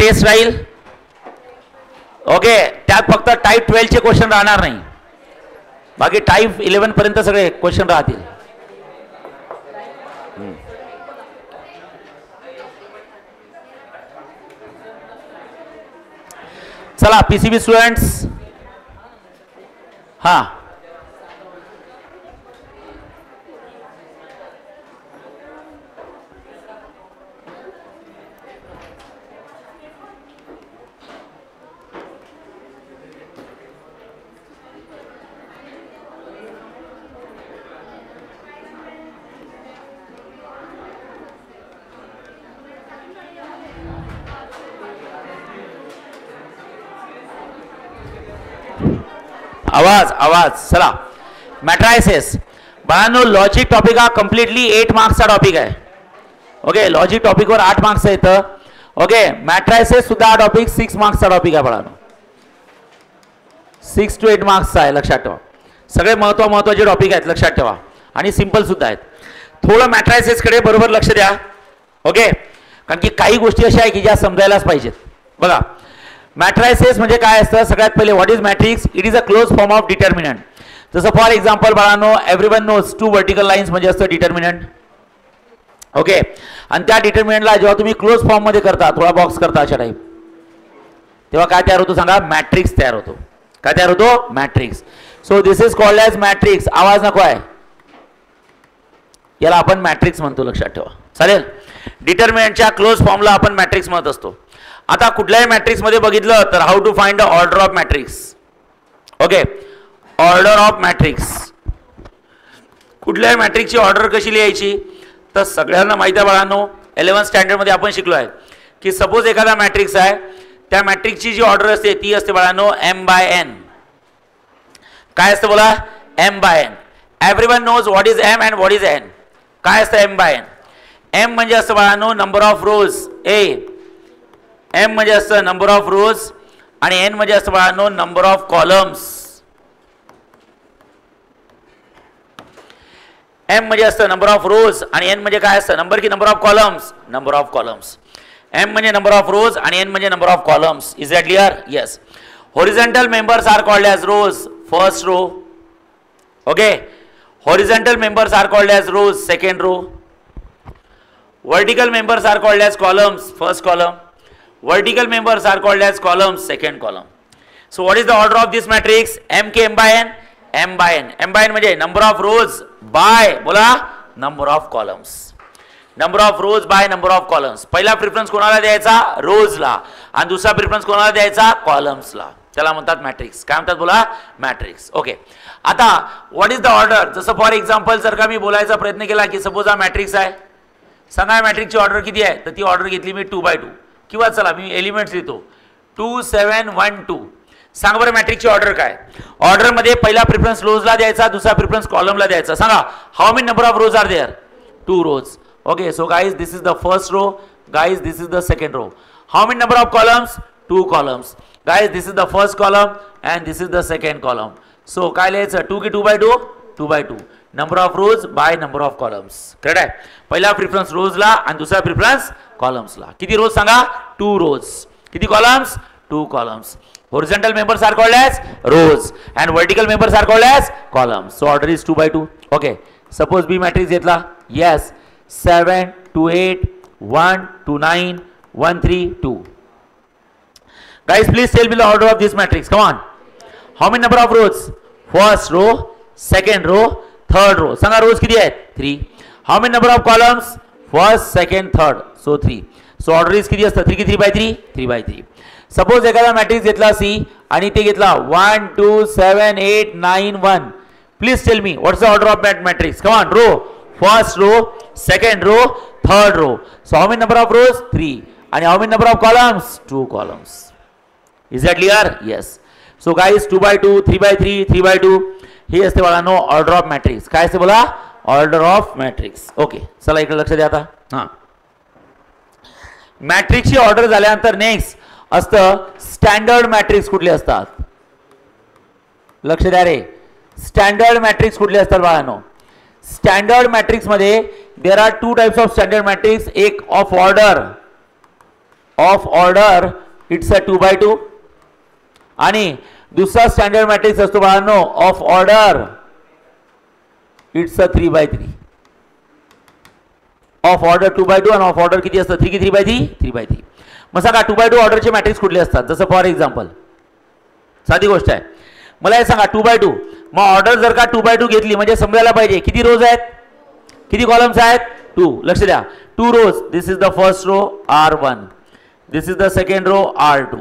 Taste राहील. Okay, त्यात फक्त टाईप 12 चे क्वेश्चन राहणार नाही, बाकी टाईप 11 पर्यंत सगळे क्वेश्चन राहतील. चला पीसीबी स्टुडंट्स. हा आवाज आवाज. चला मॅट्रायसिस बाळांनो, लॉजिक टॉपिक हा कम्प्लिटली 8 मार्क्सचा टॉपिक आहे. ओके, लॉजिक टॉपिकवर 8 मार्क्स येतं. ओके, मॅट्रायसिस सुद्धा हा टॉपिक 6 मार्क्सचा टॉपिक आहे बाळांनो, 6 to 8 मार्क्सचा आहे, लक्षात ठेवा. सगळे महत्वाचे टॉपिक आहेत, लक्षात ठेवा, आणि सिंपल सुद्धा आहेत. थोडं मॅट्रायसिसकडे बरोबर लक्ष द्या. ओके, कारण की काही गोष्टी अशा आहेत की ज्या समजायलाच पाहिजेत. बघा, मॅट्रायसिस म्हणजे काय असतं. सगळ्यात पहिले what is matrix. It is a close form of determinant. जसं फॉर एक्झाम्पल बाळांनो, एव्हरीवन नोज 2 वर्टिकल लाईन्स म्हणजे असतं डिटर्मिनंट. ओके, आणि त्या डिटर्मिनंटला जेव्हा तुम्ही क्लोज फॉर्म मध्ये करता, थोडा बॉक्स करता अशा टाईप, तेव्हा काय तयार होतो सांगा. मॅट्रिक्स तयार होतो. काय तयार होतो. Matrix. So this is called as matrix. आवाज नको आहे, याला आपण मॅट्रिक्स म्हणतो, लक्षात ठेवा. चालेल. डिटर्मिनंटच्या क्लोज फॉर्मला आपण मॅट्रिक्स म्हणत असतो. आता कुठल्याही मॅट्रिक्स मध्ये बघितलं तर how to find the order of matrix. Okay, order of matrix. कुठल्याही मॅट्रिक्सची ऑर्डर कशी लिहायची, तर सगळ्यांना माहिती आहे बाळांनो, 11th स्टँडर्ड मध्ये आपण शिकलो आहे की सपोज एखादा मॅट्रिक्स आहे, त्या मॅट्रिक्सची जी ऑर्डर असते ती असते बाळांनो m/n. काय असतं बोला. m/n. Everyone knows what is m and what is n. काय असतं m/n. m म्हणजे असतं बाळांनो नंबर ऑफ रोज. m म्हणजे असतं नंबर ऑफ रोज आणि n म्हणजे असतं बाळांनो नंबर ऑफ कॉलम्स. m म्हणजे असतं नंबर ऑफ रोज आणि n म्हणजे काय असतं नंबर की number of columns. Number of columns. m म्हणजे नंबर ऑफ रोज आणि n म्हणजे number of columns. Is that clear. Yes. Horizontal members are called as rows. First row. Okay, horizontal members are called as rows. Second row. Vertical members are called as columns. First column. Vertical members are called as columns, second column. So what is the order of this matrix? M k m/n. m/n. m/n म्हणजे number of rows by बोला number of columns. Number of rows by number of columns. पहिला preference कोणाला द्यायचा. रोजला. आणि दुसरा preference कोणाला द्यायचा. कॉलम्सला. त्याला म्हणतात मॅट्रिक्स. काय म्हणतात बोला. मॅट्रिक्स. ओके, आता व्हॉट इज द ऑर्डर. जसं फॉर एक्झाम्पल जर का मी बोलायचा प्रयत्न केला की सपोज हा मॅट्रिक्स आहे, सांगा मॅट्रिक्सची ऑर्डर किती आहे, तर ती ऑर्डर घेतली मी 2/2. किंवा चला मी एलिमेंट्स लिहितो 2 7 1 2. सांगा बरं मॅट्रिक्सची ऑर्डर काय. ऑर्डर मध्ये पहिला प्रेफरन्स रोजला द्यायचा, दुसरा प्रेफरन्स कॉलमला द्यायचा. सांगा how many number of rows are there. 2 rows. Okay, so guys this is the first row. Guys this is the second row. How many number of columns. 2 columns. Guys this is the first column and this is the second column. So काय लिहायचं 2 की 2/2. 2/2. Number of rows by number of columns. Correct आहे. पहिला preference रोजला आणि दुसरा preference कॉलम्सला. किती रोज सांगा. 2 rows. किती columns. 2 columns. Horizontal members are called as rows and vertical members are called as columns. So order is 2/2. Okay. Suppose B matrix घेतला. Yes. 7 2 8 1 2 9 1 3 2. Guys, please tell me the order of this matrix. Come on. How many number of rows? First row, second row, third row. सांगा rows किती आहेत. 3. How many number of columns? First, second, third. So 3. So order is किती असतं. 3 की 3/3. 3/3. Suppose एखादा matrix घेतला C आणि ते घेतला 1 2 7 8 9 1. Please tell me what's the order of that matrix. Come on. Row. First row, second row, third row. So how many number of rows. 3. आणि how many number of columns. 2 columns. Is that clear. Yes. So guys 2/2 3/3 3/2 हे असते बाळांनो order of matrix. काय असते बोला. Order of matrix. Okay, चला इकडे लक्ष द्या आता. हां, मॅट्रिक्सची ऑर्डर झाल्यानंतर नेक्स्ट असतं स्टँडर्ड मॅट्रिक्स. कुठले असतात लक्ष द्या रे. स्टँडर्ड मॅट्रिक्स कुठले असतात बाळांनो. स्टँडर्ड मॅट्रिक्स मध्ये there are 2 types of standard matrix. एक of order of order it's a 2x2 आणि दुसरा स्टँडर्ड मॅट्रिक्स असतो बाळांनो of order it's a 3x3. Of order 2x2 आणि ऑफ ऑर्डर किती असतं 3 की 3x3 3x3. मग सांगा 2x2 ऑर्डरचे मॅट्रिक्स कुठले असतात जसं फॉर एक्झाम्पल साधी गोष्ट आहे मला हे सांगा 2x2 मग ऑर्डर जर का 2x2 घेतली म्हणजे समजायला पाहिजे किती रोज आहेत किती कॉलम्स आहेत 2. लक्ष द्या 2 rows this is the first row R1 this is the second row R2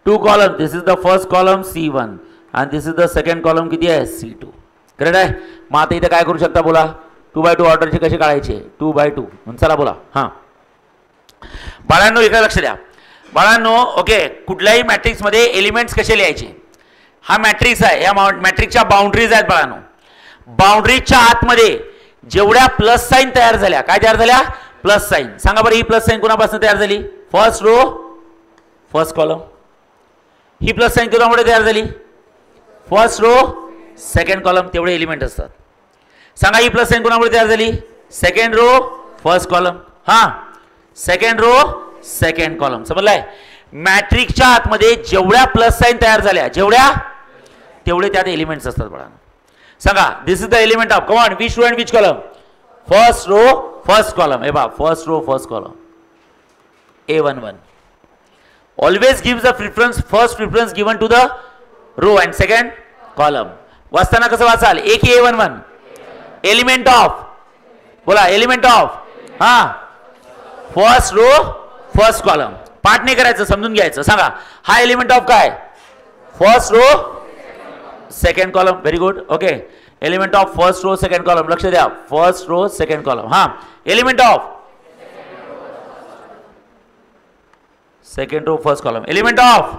2 column this is the first column C1 आणि this is the second column किती आहे C2. करेक्ट आहे. मग आता इथे काय करू शकता बोला 2x2 ऑर्डरचे कसे काढायचे 2x2 चला बोला. हां बाळांनो इकडे लक्ष द्या बाळांनो ओके कुठल्याही मॅट्रिक्स मध्ये एलिमेंट्स कसे लिहायचे. हा मॅट्रिक्स आहे या मॅट्रिक्सच्या बाउंड्रीज आहेत बाळांनो. बाउंड्रीजच्या आतमध्ये जेवढ्या प्लस साईन तयार झाल्या काय तयार झाल्या प्लस साईन. सांगा बरं ही प्लस साईन कोणापासून तयार झाली फर्स्ट रो फर्स्ट कॉलम. ही प्लस साईन कोणामुळे तयार झाली फर्स्ट रो सेकंड कॉलम. तेवढे एलिमेंट असतात. सांगा ही प्लस साईन कोणामुळे तयार झाली सेकंड रो फर्स्ट कॉलम. हां सेकंड रो सेकंड कॉलम. समजलाय. मॅट्रिक्सच्या आतमध्ये जेवढ्या प्लस साईन तयार झाल्या जेवढ्या तेवढे त्यात एलिमेंट्स असतात बाळांनो. सांगा this is the element of come on which row and which column first row first column. हे बा first row first column A11 always gives the preference first preference given to the row and second column. वाचताना कसं वाचाल एक A11 element of बोला element of हां first row first column. पाठ नाही करायचं समजून घ्यायचं. सांगा हा एलिमेंट ऑफ काय first row second column. Very good. Okay element of first row second column. लक्ष द्या फर्स्ट रो सेकंड कॉलम. हां element of second row first column element of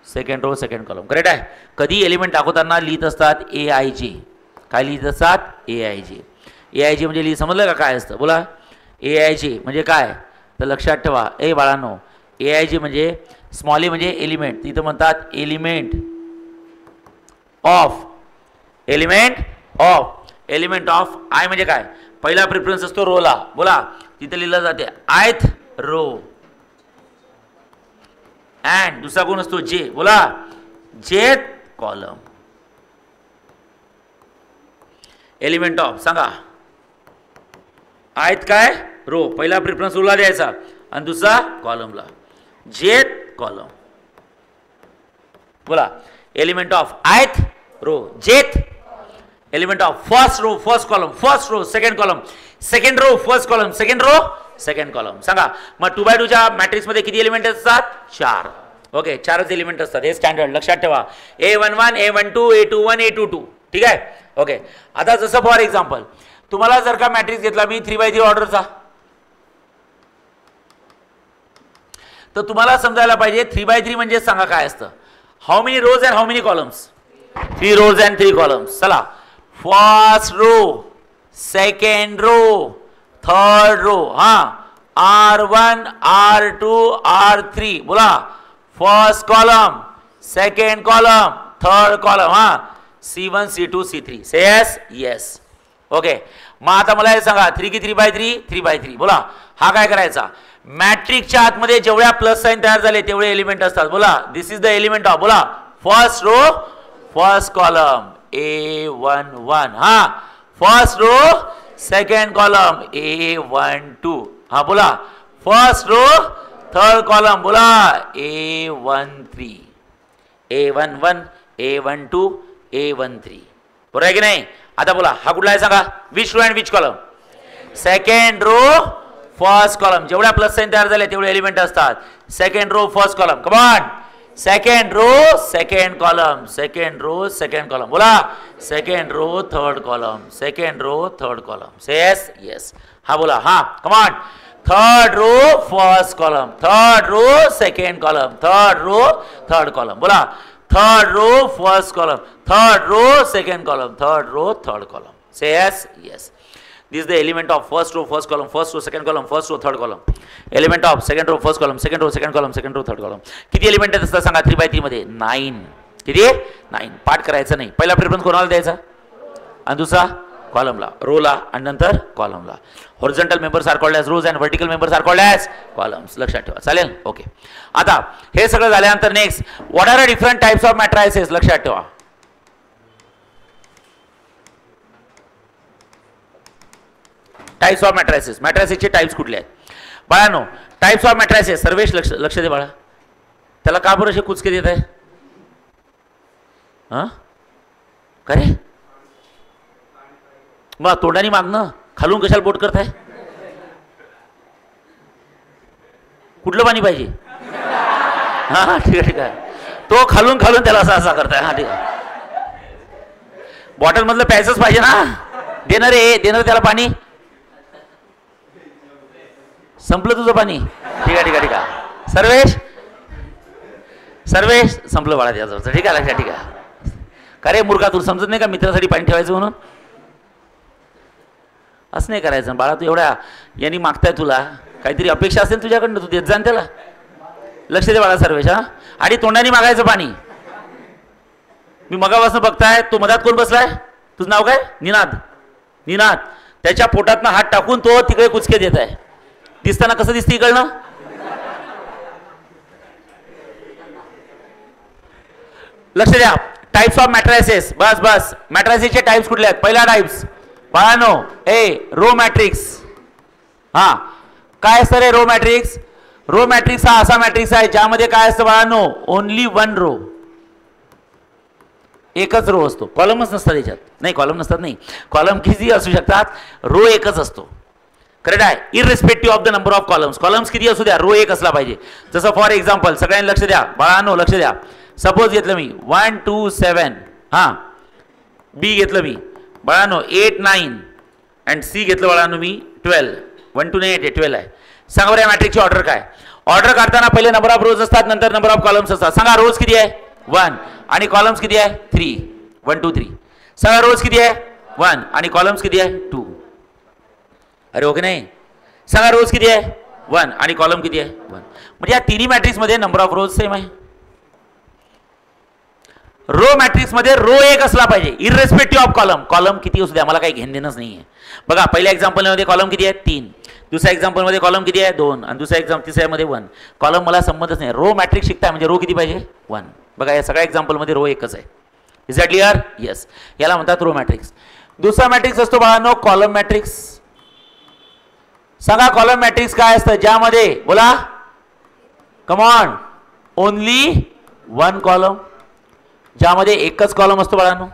second row second column. Correct आहे. कधी element दाखवताना लिहित असतात AIJ. काय लिहित असतात AIJ. AIJ म्हणजे लिहि समजलं का काय असतं बोला AIJ म्हणजे काय तर लक्षात ठेवा ए बाळांनो AIJ म्हणजे स्मॉल ए म्हणजे एलिमेंट. तिथं म्हणतात element of element of I म्हणजे काय पहिला प्रिफरन्स असतो रोला बोला तिथे लिहिलं जाते आयथ रो अँड दुसरा कोण असतो जे बोला जेथ कॉलम. एलिमेंट ऑफ सांगा आयथ काय रो पहिला प्रिफरन्स रोला द्यायचा आणि दुसरा कॉलमला जेथ कॉलम. बोला element of ith row jth element of first row first column first row second column second row first column second row second column. सांगा मग 2x2 च्या मॅट्रिक्स मध्ये किती एलिमेंट असतात 4. ओके 4च एलिमेंट असतात. हे स्टँडर्ड लक्षात ठेवा A11 A12 A21 A22. ठीक आहे. ओके आता जसं फॉर एक्झाम्पल तुम्हाला जर का मॅट्रिक्स घेतला मी 3x3 ऑर्डरचा तर तुम्हाला समजायला पाहिजे 3x3 म्हणजे सांगा काय असतं how many rows and how many columns 3 rows and 3 columns. चला first row second row third row हां R1 R2 R3 बोला first column second column third column हां C1 C2 C3 से येस. ओके मग आता मला हे सांगा 3 की 3x3 3x3 बोला हा काय करायचा मॅट्रिक्सच्या आतमध्ये जेवढ्या प्लस साइन तयार झाले तेवढे एलिमेंट असतात. बोला this is the element of बोला first row first column A11 हां first row second column A12 हां बोला फर्स्ट रो थर्ड कॉलम बोला A13 A11 A12 A13 बरोबर आहे की नाही. आता बोला हा कुठला आहे सांगा which row and which column second row first column. जेवढ्या प्लस साइन तयार झाले तेवढे एलिमेंट असतात. Second row first column come on second row second column second row second column बोला second row third column second row third column say yes. हा बोला हा come on third row first column third row second column third row third column बोला third row first column third row second column third row third column say yes. This is the element of first row first column first row second column first row third column. Element of second row first column second row second column second row third column. किती element असतात सांगा 3x3 मध्ये 9. किती 9. पाठ करायचं नाही. पहिला preference कोणाला द्यायचा आणि दुसरा कॉलमला, रोला आणि नंतर कॉलमला. Horizontal members are called as rows and vertical members are called as columns. लक्षात ठेवा. चालेल. ओके. आता हे सगळं झाल्यानंतर next what are different types of matrices. लक्षात ठेवा. Types of matrices. मॅट्रायसेसचे टाइप्स कुठले आहेत बाळांनो? Types of matrices. सर्वेश लक्ष दे बाळा. त्याला का बरं असे कुचके देत आहे? हां का रे? मग तोंडाने मागणं, खालून कशाला बोट करताय? कुठलं पाणी पाहिजे? हां ठीक आहे ठीक आहे. तो खालून खालून त्याला असा असा करताय. हां ठीक आहे. बॉटल मधलं प्यायचंच पाहिजे ना. देणार रे, देणार त्याला पाणी. संपलं तुझं पाणी. ठीक आहे ठीक आहे ठीक आहे. सर्वेश सर्वेश संपलं बाळा त्याचं. ठीक आहे लक्षात. ठीक आहे. का रे मूर्खा, तुला समजत नाही का मित्रासाठी पाणी ठेवायचं म्हणून? असं नाही करायचं बाळा. तू एवढ्या यांनी मागताय, तुला काहीतरी अपेक्षा असेल तुझ्याकडनं, तू देत जा ना त्याला. लक्ष दे बाळा सर्वेश. हां आणि तोंडाने मागायचं पाणी. मी मगापासून बघताय, तो मधात कोण बसलाय? तुझं नाव काय? निनाद. निनाद. त्याच्या पोटातनं हात टाकून तो तिकडे कुचके देत आहे. दिसताना कसं दिसतं इकडनं? लक्ष द्या. Types of matrices. बस बस. मॅट्रायसेसचे टाइप्स कुठले आहेत? पहिला टाइप्स बाळांनो, रो मॅट्रिक्स. हा काय असतं रे रो मॅट्रिक्स? रो मॅट्रिक्स हा असा मॅट्रिक्स आहे ज्यामध्ये काय असतं बाळांनो? Only one row. एकच रो असतो. कॉलमच नसतात याच्यात. नाही कॉलम नसतात नाही. कॉलम किती असू शकतात, रो एकच असतो. करेक्ट आहे. Irrespective of the number of columns. Columns किती असू द्या, रो एक असला पाहिजे. जसं फॉर एक्झाम्पल, सगळ्यांनी लक्ष द्या बाळांनो, लक्ष द्या. सपोज घेतलं मी 1 2 7. हां बी घेतलं मी बाळांनो 8 9 अँड सी घेतलं बाळांनो मी 12. 1 2 8 12 आहे. सांगा बरं या मॅट्रिक्सची ऑर्डर काय? ऑर्डर काढताना पहिले नंबर ऑफ रोज असतात, नंतर नंबर ऑफ कॉलम्स असतात. सांगा रोज किती आहे? 1 आणि कॉलम्स किती आहे? 3. 1 2 3. सांगा रोज किती आहे? 1 आणि कॉलम्स किती आहे? 2. अरे ओके नाही. सांगा रोज किती आहे? 1 आणि कॉलम किती आहे? 1. म्हणजे या तिन्ही मॅट्रिक्स मध्ये नंबर ऑफ रोज सेम आहे. रो मॅट्रिक्स मध्ये रो एक असला पाहिजे इररिस्पेक्टिव्ह ऑफ कॉलम. कॉलम किती असू द्या, मला काही घेणं देणंच नाही आहे. बघा पहिल्या एक्झाम्पल मध्ये कॉलम किती आहे? 3. दुसऱ्या एक्झाम्पल मध्ये कॉलम किती आहे? 2 आणि तिसऱ्या मध्ये 1. कॉलम मला संबंधच नाही. रो मॅट्रिक्स शिकताय म्हणजे रो किती पाहिजे? 1. बघा या सगळ्या एक्झाम्पल मध्ये रो एकच आहे. Is that clear? येस. याला म्हणतात रो मॅट्रिक्स. दुसरा मॅट्रिक्स असतो बाळांनो कॉलम मॅट्रिक्स. सांगा कॉलम मॅट्रिक्स काय असतं? ज्यामध्ये बोला कमॉन ओनली वन कॉलम. ज्यामध्ये एकच कॉलम असतो बाळांनो.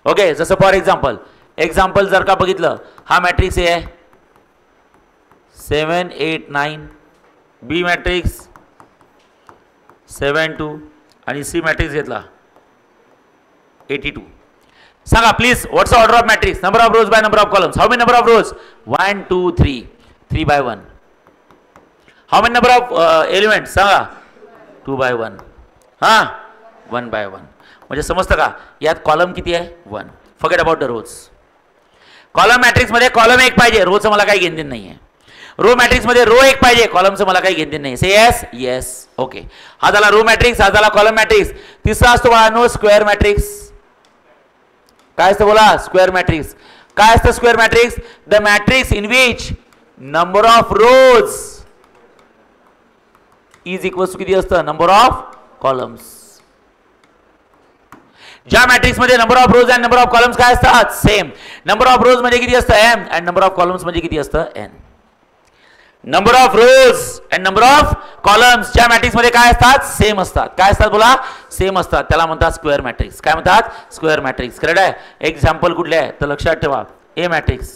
ओके. जसं फॉर एक्झाम्पल जर का बघितलं, हा मॅट्रिक्स ए आहे 7 8 9. बी मॅट्रिक्स 7 2 आणि सी मॅट्रिक्स घेतला 82. सांगा please what's order of matrix? Number of rows by number of columns. How many number of rose? 1 2 3. 3 by 1. How many number of elements? सांगा 2 by 1. हां 1 by 1. म्हणजे समजतं का? यात कॉलम किती आहे? 1. Forget about the rows. Column matrix मध्ये column एक पाहिजे, रोचं मला काही घेणं देणं नाही आहे. रो मॅट्रिक्स मध्ये रो एक पाहिजे, कॉलमचं मला काही घेणं देणं नाही. से येस? येस. ओके. हा झाला रो मॅट्रिक्स, हा झाला कॉलम मॅट्रिक्स. तिसरा असतो बाळांनो स्क्वेअर मॅट्रिक्स. काय असतं बोला? Square matrix. काय असतं square matrix? The matrix in which number of rows is equal to किती असतं? Number of columns. ज्या मॅट्रिक्स मध्ये number of rows and number of columns काय असतात? सेम. नंबर ऑफ रोज म्हणजे किती असतं? m and number of columns म्हणजे किती असतं? n. Number of rows and number of columns ज्या मॅट्रिक्स मध्ये काय असतात? सेम असतात. काय असतात बोला? सेम असतात. त्याला म्हणतात स्क्वेअर मॅट्रिक्स. काय म्हणतात? Square matrix. करेक्ट आहे. एक्झाम्पल कुठले आहे तर लक्षात ठेवा. A matrix.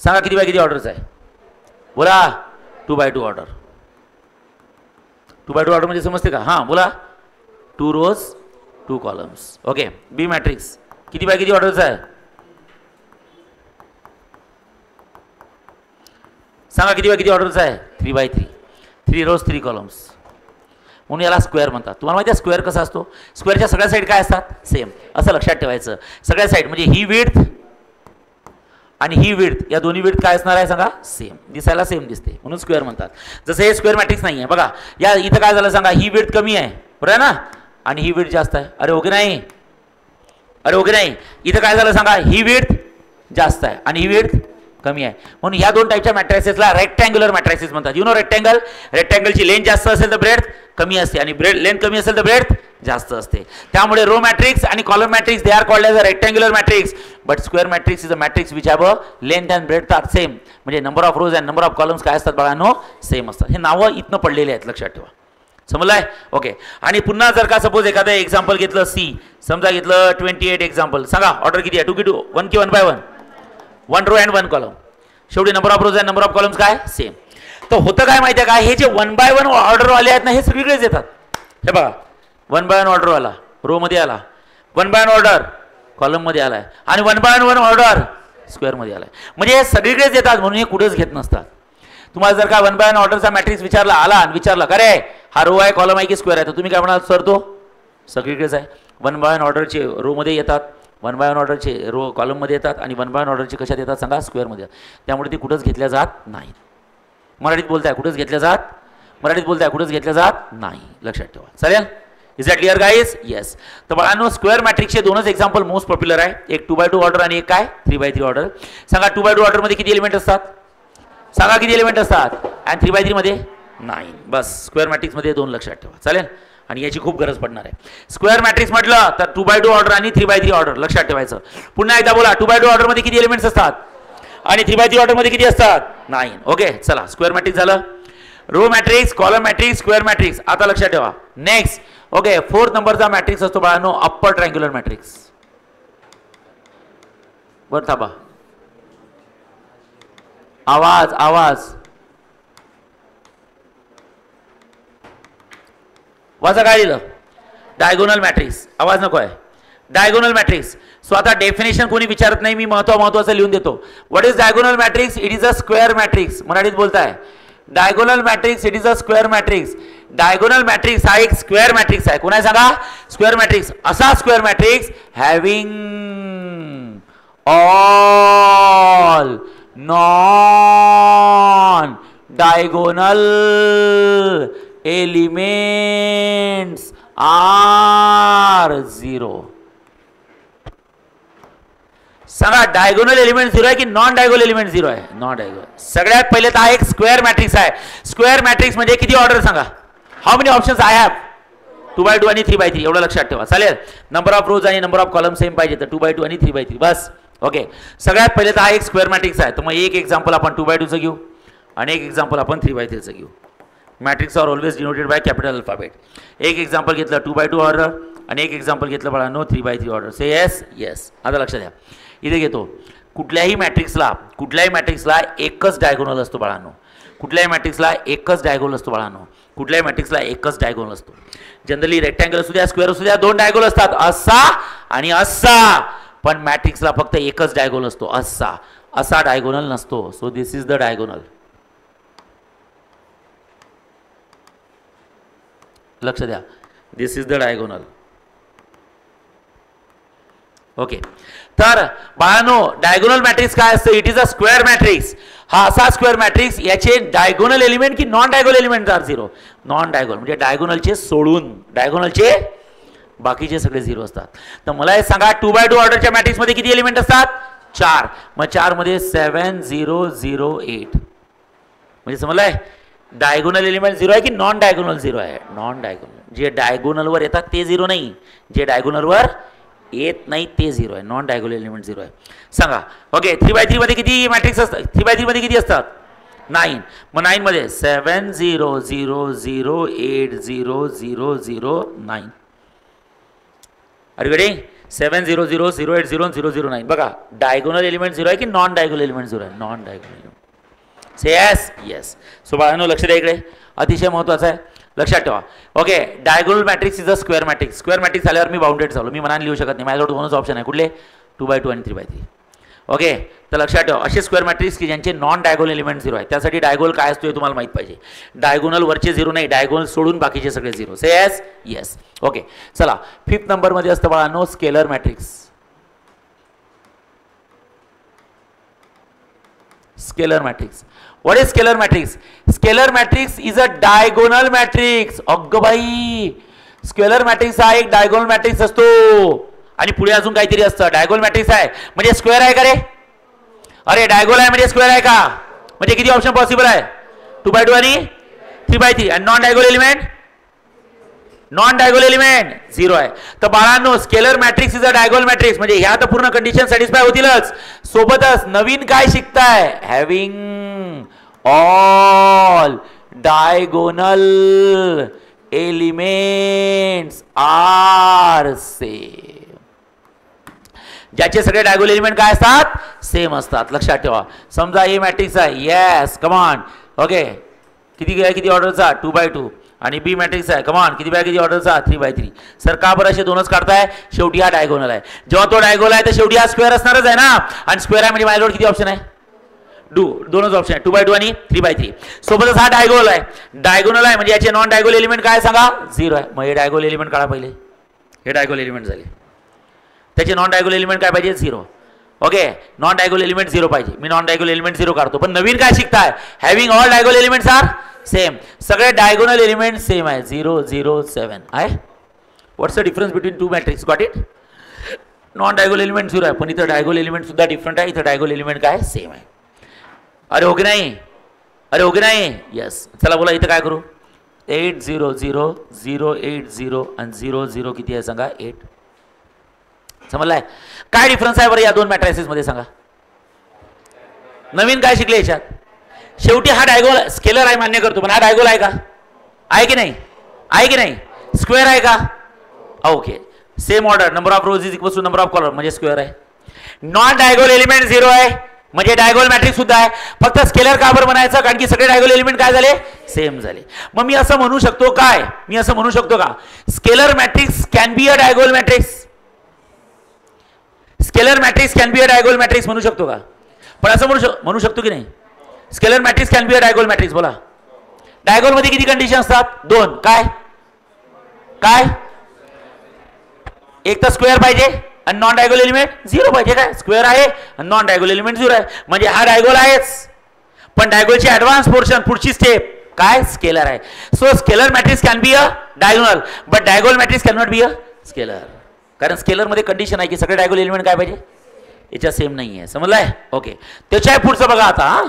सांगा किती बाय किती ऑर्डरच आहे? बोला 2 by 2 ऑर्डर. 2 by 2 ऑर्डर म्हणजे समजते का? हां बोला 2 rows 2 columns. ओके. बी मॅट्रिक्स किती बाय किती ऑर्डरचा आहे? सांगा किती बाय किती ऑर्डरचा आहे? 3 by 3. 3 rows 3 columns. म्हणून याला स्क्वेअर म्हणतात. तुम्हाला माहिती आहे स्क्वेअर कसा असतो? स्क्वेअरच्या सगळ्या साईड काय असतात? सेम. असं लक्षात ठेवायचं. सगळ्या साईड म्हणजे ही विड्थ आणि ही विड्थ, या दोन्ही विड्थ काय असणार आहे सांगा? सेम. दिसायला सेम दिसते म्हणून स्क्वेअर म्हणतात. जसं हे स्क्वेअर मॅट्रिक्स नाही आहे बघा. या इथं काय झालं सांगा? ही विड्थ कमी आहे बरोबर आहे ना आणि ही विड्थ जास्त आहे. अरे ओके नाही? अरे ओके नाही, इथं काय झालं सांगा, ही विड्थ जास्त आहे आणि ही विड्थ कमी आहे, म्हणून ह्या दोन टाईपच्या मॅट्रिसेसला रेक्टँग्युलर मॅट्रिसेस म्हणतात. यू नो रेक्टँगल, रेक्टँगलची लेंथ जास्त असेल तर ब्रेड्थ कमी असते आणि लेंथ कमी असेल तर ब्रेड्थ जास्त असते. त्यामुळे रो मॅट्रिक्स आणि column matrix they are called as a rectangular matrix, but square matrix is a matrix which have a length and breadth are same. म्हणजे number of rows and number of columns काय असतात बाळांनो, same असतात. हे नावं इथनं पडलेले आहेत, लक्षात ठेवा. समजलंय? ओके. आणि पुन्हा जर का सपोज एखादं एक्झाम्पल घेतलं, सी समजा घेतलं 28 एक्झाम्पल, सांगा ऑर्डर किती आहे, 2 की 2, 1 की 1 बाय 1, 1 रो अँड 1 कॉलम. शेवटी number of rows and number of columns काय, सेम. तर होतं काय माहिती आहे का, हे जे 1 बाय 1 ऑर्डरवाले आहेत ना, हे सगळीकडेच येतात. हे बघा, 1 बाय 1 ऑर्डरवाला रो मध्ये आला, 1 बाय 1 ऑर्डर कॉलम मध्ये आलाय आणि 1 बाय 1 ऑर्डर स्क्वेअर मध्ये आलाय. म्हणजे हे सगळीकडेच येतात, म्हणून हे कुठेच घेत नसतात. तुम्हाला जर का 1 बाय 1 ऑर्डरचा मॅट्रिक्स विचारला आला आणि विचारला का रे हा रो आहे, कॉलम आहे की स्क्वेअर आहे, तर तुम्ही काय म्हणाल, सर तो सगळीकडेच आहे. 1 बाय 1 ऑर्डरचे रो मध्ये येतात, 1 बाय 1 ऑर्डरचे रो कॉलम मध्ये येतात आणि 1 बाय 1 ऑर्डरचे कशात येतात सांगा, स्क्वेअर मध्ये. त्यामुळे ती कुठंच घेतल्या जात नाही. मराठीत बोलताय कुठंच घेतल्या जात, मराठीत बोलताय कुठंच घेतल्या जात नाही, लक्षात ठेवा. चालेल? Is that clear guys? Yes. तर बाळांनो स्क्वेअर मॅट्रिक्सचे दोनच एक्झाम्पल मोस्ट पॉप्युलर आहे, एक 2 बाय 2 ऑर्डर आणि एक काय 3 बाय 3 ऑर्डर. सांगा 2 बाय 2 ऑर्डर मध्ये किती एलिमेंट असतात, सांगा किती एलिमेंट असतात, आणि 3 बाय 3 मध्ये 9. बस स्क्वेअर मॅट्रिक्स मध्ये 2 लक्षात ठेवा. चालेल? आणि याची खूप गरज पडणार आहे. स्क्वेअर मॅट्रिक्स म्हटलं तर 2 बाय 2 ऑर्डर आणि 3 बाय 3 ऑर्डर लक्षात ठेवायचं. पुन्हा एकदा बोला, 2 बाय 2 ऑर्डर मध्ये किती एलिमेंट्स असतात आणि 3 बाय 3 ऑर्डर मध्ये किती असतात, 9. ओके, चला स्क्वेअर मॅट्रिक्स झालं. Row matrix, column matrix, square matrix. आता लक्षात ठेवा. नेक्स्ट ओके, 4th नंबरचा मॅट्रिक्स असतो बाळांनो अप्पर ट्रायंग्युलर मॅट्रिक्स. वर थांबा, आवाज आवाज वाचा, काय लिहिलं, डायगोनल मॅट्रिक्स. आवाज नको आहे, डायगोनल मॅट्रिक्स. सो आता डेफिनेशन कोणी विचारत नाही, मी महत्वाचं लिहून देतो. What is diagonal matrix? It is a square matrix. मराठीत बोलताय, diagonal matrix it is a square matrix. Diagonal matrix हा एक स्क्वेअर मॅट्रिक्स आहे. कोणा सांगा, स्क्वेअर मॅट्रिक्स. असा square matrix having all non diagonal elements are 0. सांगा डायगोनल एलिमेंट 0 आहे की नॉन डायगोनल एलिमेंट 0 आहे? Non diagonal. सगळ्यात पहिले तर हा एक स्क्वेअर मॅट्रिक्स आहे. स्क्वेअर मॅट्रिक्स म्हणजे किती ऑर्डर सांगा, how many options I have, 2 by 2 आणि 3 बाय 3. एवढं लक्षात ठेवा. चालेल? नंबर ऑफ रोज आणि नंबर ऑफ कॉलम सेम पाहिजे तर 2 बाय 2 आणि 3 बाय 3 बस. ओके, सगळ्यात पहिले तर हा एक स्क्वेअर मॅट्रिक्स आहे. तर मग एक एक्झाम्पल आपण 2 बाय 2 चं घेऊ आणि एक एक्झाम्पल आपण 3 बाय 3 चं घेऊ. Matrix are always denoted by capital alphabet. एक एक्झाम्पल घेतलं 2 बाय 2 ऑर्डर आणि एक एक्झाम्पल घेतलं बाळांनो 3 बाय 3 ऑर्डर. से येस? येस. आता लक्षात द्या, इथे घेतो कुठल्याही मॅट्रिक्सला एकच डायगोनल असतो बाळांनो. कुठल्याही मॅट्रिक्सला एकच डायगोनल असतो बाळांनो. कुठल्याही मॅट्रिक्सला एकच डायगोनल असतो. जनरली रेक्टँगल असू द्या, स्क्वेअर असू द्या, 2 डायगोनल असतात, असा आणि असा. पण मॅट्रिक्सला फक्त एकच डायगोनल असतो, असा. असा डायगोनल नसतो. So this is the diagonal. लक्ष द्या, this is the diagonal. Okay, तर बाळांनो डायगोनल मॅट्रिक्स काय असतं? It is a square matrix. हा असा स्क्वेअर मॅट्रिक्स, याचे डायगोनल एलिमेंट की non diagonal element are 0. Non diagonal म्हणजे डायगोनलचे सोडून, डायगोनलचे बाकीचे सगळे 0 असतात. तर मला हे सांगा 2 बाय 2 ऑर्डरच्या मॅट्रिक्स मध्ये किती एलिमेंट असतात? 4. मग 4 मध्ये 7 0 0 8. म्हणजे समजलंय, डायगोनल एलिमेंट 0 आहे की नॉन डायगोनल 0 आहे? Non diagonal. जे डायगोनलवर येतात ते 0 नाही, जे डायगोनलवर येत नाही ते 0 आहे. नॉन डायगोनल एलिमेंट 0 आहे. सांगा. ओके, 3 बाय 3 मध्ये किती मॅट्रिक्स असतात? 3 बाय 3 मध्ये किती असतात? 9. मग 9 मध्ये 7 0 0 0 8 0 0 0 9. अरे 7 0 0 0 8 0 0 0 9. बघा, डायगोनल एलिमेंट 0 आहे की नॉन डायगोनल एलिमेंट 0 आहे? Non diagonal element. Say yes? Yes. So बाळांनो लक्ष द्या, इकडे अतिशय महत्त्वाचं आहे, लक्षात ठेवा. Okay, diagonal matrix is a square matrix. Square matrix आल्यावर मी बाउंडेड झालो, मी मनाने लिहू शकत नाही, माझ्याजवळ 2च ऑप्शन आहे. कुठले? 2 बाय 2 आणि 3 बाय 3. ओके, तर लक्षात ठेवा, असे स्क्वेअर मॅट्रिक्स की ज्यांचे नॉन डायगोनल एलिमेंट 0 आहे. त्यासाठी डायगोनल काय असतो हे तुम्हाला माहित पाहिजे. डायगोनल वरचे 0 नाही, डायगोनल सोडून बाकीचे सगळे 0. से येस? येस. ओके, चला 5th नंबरमध्ये असतं बाळांनो scalar matrix. Scalar matrix. What is scalar matrix? Scalar matrix is a diagonal matrix. अगं बाई, स्केलर मॅट्रिक्स हा एक डायगोनल मॅट्रिक्स असतो. आणि पुढे अजून काहीतरी असतं. डायगोनल मॅट्रिक्स आहे म्हणजे स्क्वेअर आहे का रे? अरे डायगोनल आहे म्हणजे स्क्वेअर आहे का? म्हणजे किती ऑप्शन पॉसिबल आहे? 2/2 आणि 3/3. आणि non diagonal element, non diagonal element 0 आहे. तर बाळांनो scalar matrix is a diagonal matrix म्हणजे ह्या तर पूर्ण कंडिशन सॅटिस्फाय होतीलच. सोबतच नवीन काय शिकताय? Having all diagonal elements are same. ज्याचे सगळे डायगोनल एलिमेंट काय असतात? सेम असतात. लक्षात ठेवा. समजा ए मॅट्रिक्स आहे, येस कमान, ओके, किती ऑर्डरचा? 2/2. आणि बी मॅट्रिक्स आहे, कमान, किती ऑर्डरचा? 3/3. सर का बरं असे दोनच काढताय? शेवटी हा डायगोनल आहे. जेव्हा तो डायगोनल आहे तर शेवटी हा स्क्वेअर असणारच आहे ना. आणि स्क्वेअर आहे म्हणजे माझ्याजवळ किती ऑप्शन आहे? दोनच ऑप्शन आहे, 2/2 आणि 3/3. सोबतच हा डायगोनल आहे. डायगोनल आहे म्हणजे याचे नॉन डायगोनल एलिमेंट काय सांगा? 0 आहे. मग हे डायगोनल एलिमेंट काढा पहिले. हे डायगोनल एलिमेंट झाले. त्याचे नॉन डायगोनल एलिमेंट काय पाहिजे? 0. ओके, नॉन डायगोनल एलिमेंट 0 पाहिजे. मी नॉन डायगोनल एलिमेंट 0 काढतो. पण नवीन काय शिकताय? Having all diagonal elements are same. सगळे डायगोनल एलिमेंट सेम आहे. 0 0 7 आहे. What's the difference between two matrix? Got it? Non diagonal element 0 आहे पण इथं डायगोनल एलिमेंट सुद्धा डिफरंट आहे. इथं डायगोनल एलिमेंट काय? सेम आहे. अरे हो की नाही? अरे हो की नाही? येस. चला बोला इथं काय करू? 8 0 0 0 8 0 आणि 0 0 किती आहे सांगा? 8. समजलाय? काय डिफरन्स आहे बरं या दोन मॅट्रिसेस मध्ये सांगा? नवीन काय शिकले याच्यात? शेवटी हा डायगोनल स्केलर आहे मान्य करतो पण हा डायगोनल आहे का? आहे की नाही? आहे की नाही? स्क्वेअर आहे का? Okay. Same order, number of rows is equal to number of column म्हणजे स्क्वेअर आहे. नॉन डायगोनल एलिमेंट 0 आहे म्हणजे डायगोनल मॅट्रिक्स सुद्धा आहे. फक्त स्केलर का बरं म्हणायचं? कारण की सगळे डायगोनल एलिमेंट काय झाले? सेम झाले. मग मी असं म्हणू शकतो काय? मी असं म्हणू शकतो का scalar matrix can be a diagonal matrix? Scalar matrix can be a diagonal matrix म्हणू शकतो का? पण असं म्हणू शकतो की नाही? Scalar matrix can be a diagonal matrix. बोला. डायगोनल मध्ये किती कंडिशन असतात? 2. काय काय? एक तर स्क्वेअर पाहिजे आणि नॉन डायगोनल एलिमेंट 0 पाहिजे. काय? स्क्वेअर आहे आणि नॉन डायगोनल एलिमेंट 0 आहे म्हणजे हा डायगोनल आहेच. पण डायगोनलची ऍडव्हान्स पोर्शन, पुढची स्टेप काय? स्केलर आहे. So scalar matrix can be a diagonal but diagonal matrix can not be a scalar. कारण स्केलर मध्ये कंडिशन आहे की सगळे डायगोनल एलिमेंट काय पाहिजे? याच्या सेम नाही आहे. समजलाय? ओके. त्याच्या पुढचं बघा आता.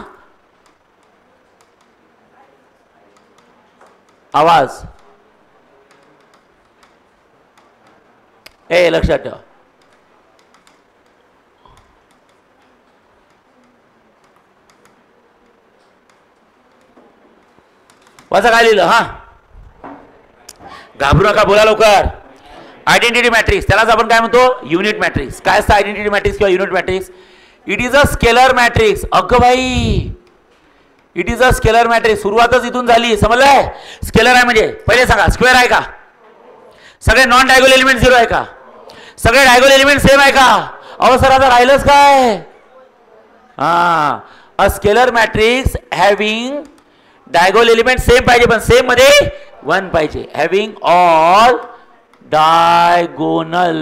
आवाज ए लक्षात ठेवा. वाचा काय लिहिलं? हा, घाबरू नका, बोला लवकर. आयडेंटिटी मॅट्रिक्स, त्यालाच आपण काय म्हणतो? Unit matrix. काय असतं आयडेंटिटी मॅट्रिक्स किंवा unit matrix? It is a scalar matrix. अगं भाई, it is a scalar matrix. सुरुवातच इथून झाली. समजलंय? स्केलर आहे म्हणजे पहिले सांगा स्क्वेअर आहे का? सगळे नॉन डायगोनल एलिमेंट 0 आहे का? सगळे डायगोनल एलिमेंट सेम आहे का? अहो सर आता राहिलंच काय? हा, a scalar matrix having diagonal element same पाहिजे पण सेम मध्ये 1 पाहिजे. Having all diagonal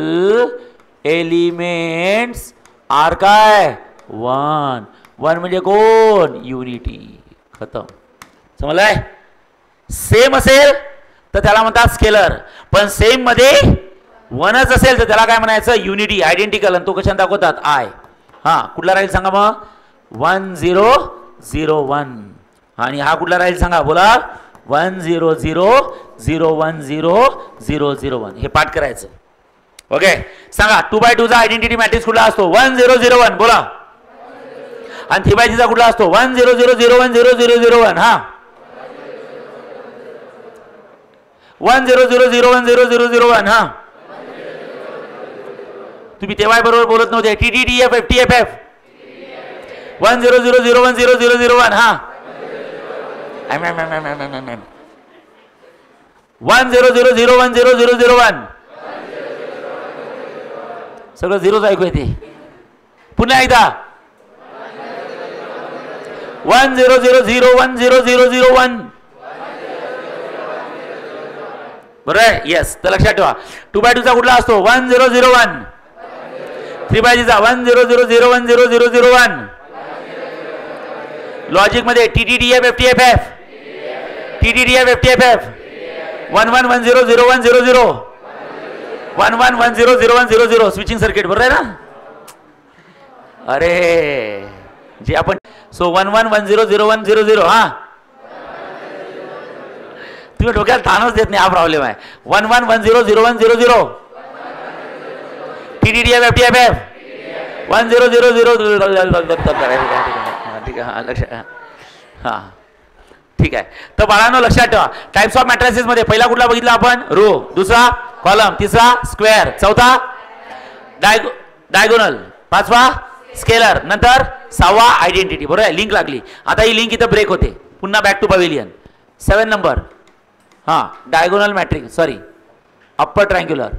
elements are काय? 1. 1 म्हणजे कोण? युनिटी. खतम. समजलाय? सेम असेल तर त्याला म्हणतात स्केलर पण सेम मध्ये 1च असेल तर त्याला काय म्हणायचं? युनिटी. आयडेंटिकल. आणि तो कशाने दाखवतात? आय. हा, कुठला राहील सांगा मग? 1 0 0 1. आणि हा कुठला राहील सांगा? बोला. 1 0 0 0 1 0 0 0 1. हे पाठ करायचं. ओके. सांगा 2/2 चा आयडेंटिटी मॅट्रिक्स कुठला असतो? 1 0 0 1. बोला. आणि 3/3 चा कुठला असतो? 1 0 0 0 1 0 0 0 1. हा, 1 0 0 0 1 0 0 0 1. हा, तुम्ही तेव्हा बरोबर बोलत नव्हते. TTTF TFF 1 0 0 0 1 0 0 0 1. हा, 1 0 0 0 1 0 0 0 1. सगळं झिरोच ऐकू येते. पुन्हा एकदा 1 0 0 0 1 0 0 0 1. बरोबर आहे? येस. तर लक्षात ठेवा 2/2 चा कुठला असतो? 1 0 0 1. 3/3 चा 1 0 0 0 1 0 0 0 1. लॉजिक मध्ये TTTF FTFF TTTF FTFF 1 1 1 0 0 1 0 0. 1 1 1 0 0 1 0 0 switching circuit बरोबर आहे ना. अरे जे आपण सो 1 1 1 0 0 1 0 0 हा तुम्ही डोक्याला ताणच देत नाही, हा प्रॉब्लेम आहे. 1 1 1 0 0 1 0 0 TDDF FTFF 1 0 0 0 ठीक आहे. हा ठीक आहे. तर बाळांनो लक्षात ठेवा, टाइप्स ऑफ मॅट्रिसेस मध्ये पहिला कुठला बघितला आपण, रो, दुसरा कॉलम, तिसरा स्क्वेअर, चौथा डायगोनल, पाचवा स्केलर, नंतर सहावा आयडेंटिटी. बरोबर आहे, लिंक लागली. आता ही लिंक इथं ब्रेक होते, पुन्हा बॅक टू पवेलियन. 7 नंबर हा diagonal matrix, sorry upper triangular.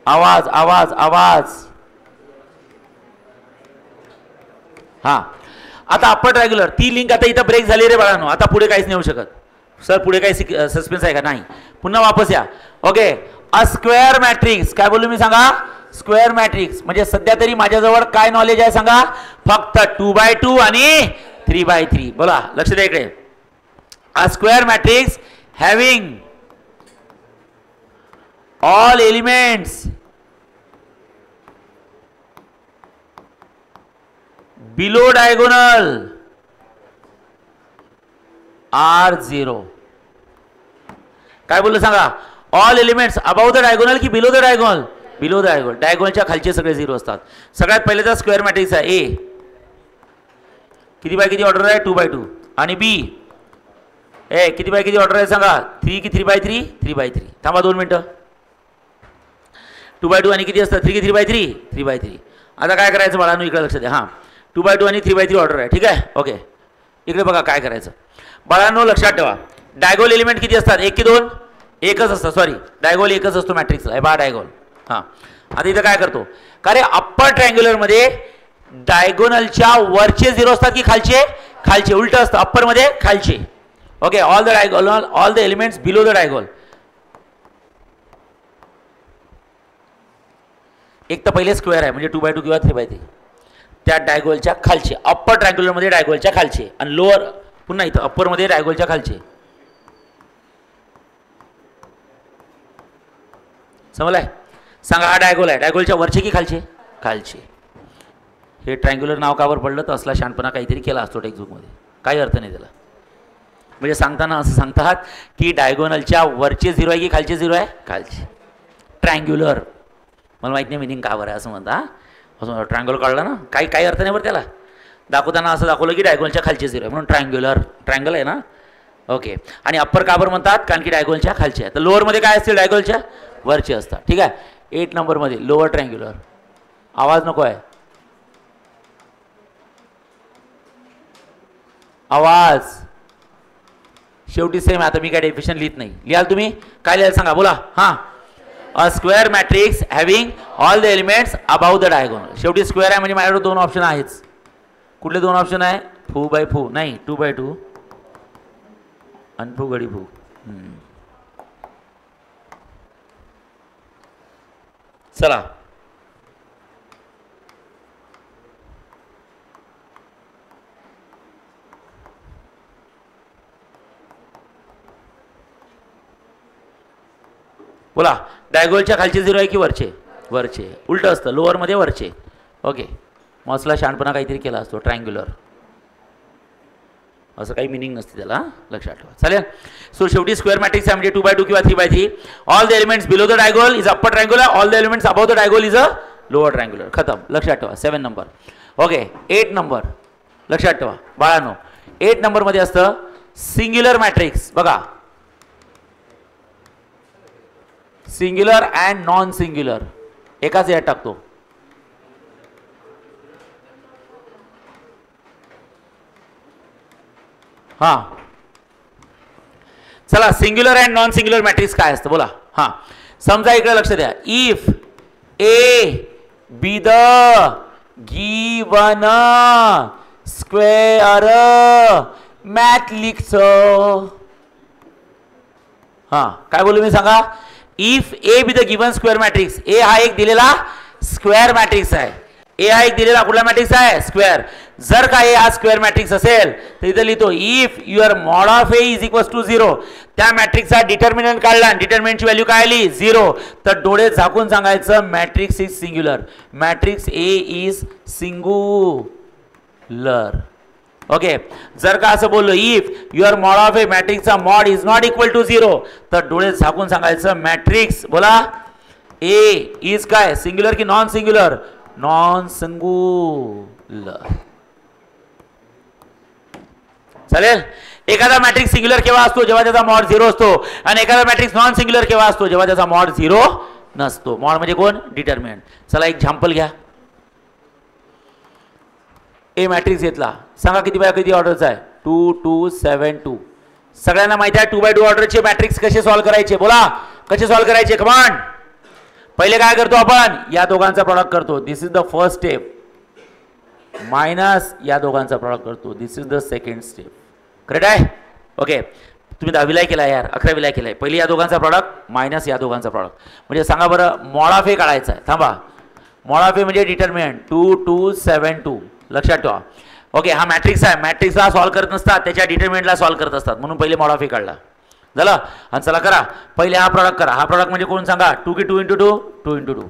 आवाज आवाज आवाज. हा आता अप्पर ट्रायंग्युलर ती लिंक आता इथं ब्रेक झाली रे बाळांनो. आता पुढे काहीच नाही होऊ शकत. सर पुढे काही सस्पेन्स आहे का, नाही. पुन्हा वापस या. ओके, अ स्क्वेअर मॅट्रिक्स, काय बोलू मी सांगा, स्क्वेअर मॅट्रिक्स म्हणजे सध्या तरी माझ्याजवळ काय नॉलेज आहे सांगा, फक्त 2x2 आणि 3x3. बोला, लक्ष द्या इकडे. A square matrix having all elements below diagonal are 0. काय बोललं सांगा, all elements above the diagonal की below the diagonal, below the diagonal. डायगोनलच्या खालचे सगळे 0 असतात. सगळ्यात पहिलेचा स्क्वेअर मॅट्रिक्स आहे ए, किती बाय किती ऑर्डर आहे, 2x2. आणि बी ए किती बाय किती ऑर्डर आहे सांगा, 3 की 3x3, 3x3. थांबा 2 मिनिटं. 2x2 आणि किती असतं, 3 की 3x3, 3x3. आता काय करायचं बाळांनो, इकडे लक्ष द्या. हां 2x2 आणि 3x3 ऑर्डर आहे, ठीक आहे. ओके, इकडे बघा काय करायचं बाळांनो, लक्षात ठेवा. डायगोनल एलिमेंट किती असतात, 1 की 2, एकच असतं. सॉरी, डायगोनल एकच असतो मॅट्रिक्सला, बा डायगोनल. हां आता इथं काय करतो, का रे अप्पर ट्रायंग्युलर मध्ये डायगोनलच्या वरचे 0 असतात की खालचे, खालचे. उलट असतं, अप्पर मध्ये खालचे. Okay, all the diagonal, all the elements below the diagonal. एक तर पहिले स्क्वेअर आहे म्हणजे 2x2 किंवा 3x3, त्या डायगोनलच्या खालचे. अप्पर ट्रायंग्युलर मध्ये डायगोनलच्या खालचे आणि लोअर पुन्हा इथं अप्पर मध्ये डायगोनलच्या खालचे. समजलाय? सांगा, हा डायगोनल आहे, डायगोनलच्या वरचे की खालचे, खालचे. हे ट्रायंग्युलर नाव कावर पडलं तर असला शहाणपणा काहीतरी केला असतो टेक्स्टबुकमध्ये, काही अर्थ नाही त्याला. म्हणजे सांगताना असं सांगतात की डायगोनलच्या वरचे 0 आहे की खालचे 0 आहे, खालचे. ट्रायंग्युलर, मला माहित नाही मिनिंग का बरं आहे असं म्हणता. असं ट्रायंगल काढला ना, काही अर्थ नाही बरं त्याला. दाखवताना असं दाखवलं की डायगोनलच्या खालचे 0 आहे म्हणून ट्रायंग्युलर, ट्रायंगल आहे ना. ओके, आणि अप्पर का बरं म्हणतात, कारण की डायगोनलच्या खालचे आहे. तर लोअरमध्ये काय असतील, डायगोनलच्या वरचे असतात. ठीक आहे. 8 नंबरमध्ये लोअर ट्रायंग्युलर. आवाज नको आहे, आवाज. शेवटी सेम. आता मी काय डेफिनेशन लिहित नाही, लिहाल तुम्ही काय लिहाल सांगा, बोला. हां, अ square matrix having all the elements above the diagonal. शेवटी स्क्वेअर आहे म्हणजे माझ्याकडे 2 ऑप्शन आहेच. कुठले 2 ऑप्शन आहे, फू बाय फू, नाही 2x2 आणि फू गडी फू. चला, बोला. डायगोनलच्या खालचे 0 आहे की वरचे, वरचे. उलट असतं, लोअर मध्ये वरचे. ओके, मसला शहाणपणा काहीतरी केला असतो, ट्रायंग्युलर असं काही मिनिंग नसते त्याला, लक्षात ठेवा. चालेल. सो शेवटी स्क्वेअर मॅट्रिक्स आहे म्हणजे 2x2 किंवा 3x3. All the elements below the diagonal is upper triangular, all the elements above the diagonal is a lower triangular. खतम, लक्षात ठेवा. 7 नंबर. ओके, 8 नंबर लक्षात ठेवा बाळांनो. 8 नंबरमध्ये असतं सिंग्युलर मॅट्रिक्स. बघा, सिंग्युलर अँड नॉन सिंग्युलर एकाच यात टाकतो. हां चला, singular and non singular matrix काय असतं बोला. हां समजा इकडे लक्ष द्या. If A be the given square matrix. हां काय बोलू मी सांगा. If A be the given square matrix. A हा एक दिलेला स्क्वेअर मॅट्रिक्स आहे. ए हा एक दिलेला कुठला मॅट्रिक्स आहे स्क्वेअर. जर का ए हा स्क्वेअर मॅट्रिक्स असेल तर इथं लिहितो if your mod of A is equal to 0. त्या मॅट्रिक्सचा डिटर्मिनंट काढला आणि डिटर्मिनंटची व्हॅल्यू काय आली 0. तर डोळे झाकून सांगायचं matrix is singular. Matrix A is singular. Okay. जर का असं बोललो if your mod of A मॅट्रिक्सचा mod is not equal to 0 तर डोळे झाकून सांगायचं मॅट्रिक्स बोला ए इज काय सिंग्युलर की नॉन सिंग्युलर. Non singular. चालेल. एखादा मॅट्रिक्स सिंग्युलर केव्हा असतो जेव्हा त्याचा मॉड 0 असतो आणि एखादा मॅट्रिक्स नॉन सिंग्युलर केव्हा असतो जेव्हा त्याचा मॉड 0 नसतो. मॉड म्हणजे कोण डिटर्मिनंट. चला एक एक्झाम्पल घ्या. ए मॅट्रिक्स घेतला. सांगा किती बाय किती ऑर्डरचा आहे 2 2 7 2. सगळ्यांना माहिती आहे 2 बाय 2 ऑर्डरचे मॅट्रिक्स कसे सॉल्व्ह करायचे. बोला कसे सॉल्व्ह करायचे. कमांड. पहिले काय करतो आपण या दोघांचा प्रॉडक्ट करतो. This is the first step. Minus या दोघांचा प्रॉडक्ट करतो. This is the second step. Correct आहे. ओके. तुम्ही 10वीला केला यार 11वीला केलाय. पहिले या दोघांचा प्रॉडक्ट मायनस या दोघांचा प्रॉडक्ट. म्हणजे सांगा बरं मॉड ऑफ ए काढायचा आहे. थांबा. मॉड ऑफ ए म्हणजे डिटर्मिनंट 2 2 7 2. लक्षात ठेवा. ओके. हा मॅट्रिक्स आहे. मॅट्रिक्सला सॉल्व्ह करत नसतात त्याच्या डिटर्मिनंटला सॉल्व्ह करत असतात म्हणून पहिले मॉड ऑफ ए काढला. झालं. आणि चला करा. पहिले हा प्रॉडक्ट करा. हा प्रॉडक्ट म्हणजे कोण सांगा 2 की 2 × 2 2 × 2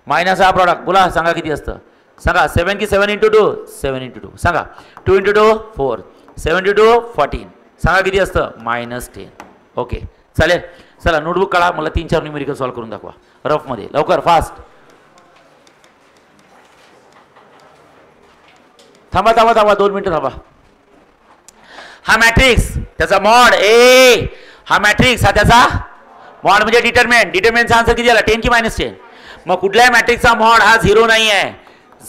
मायनस हा प्रॉडक्ट. बोला सांगा किती असतं. सांगा 7 की 7 × 2 7 × 2. सांगा 2 × 2 4 7 × 2 14. सांगा किती असतं -10. ओके. चालेल. चला नोटबुक काढा. मला 3-4 न्यूमेरिकल सॉल्व्ह करून दाखवा रफमध्ये. लवकर फास्ट. थांबा 2 मिनिटं थांबा. हा मॅट्रिक्स त्याचा मॉड ए. हा मॅट्रिक्स हा त्याचा मॉड म्हणजे डिटर्मिनंट. डिटर्मिनंटचा आन्सर किती आला 10 की -10. मग कुठल्याही मॅट्रिक्सचा मॉड हा 0 नाही आहे.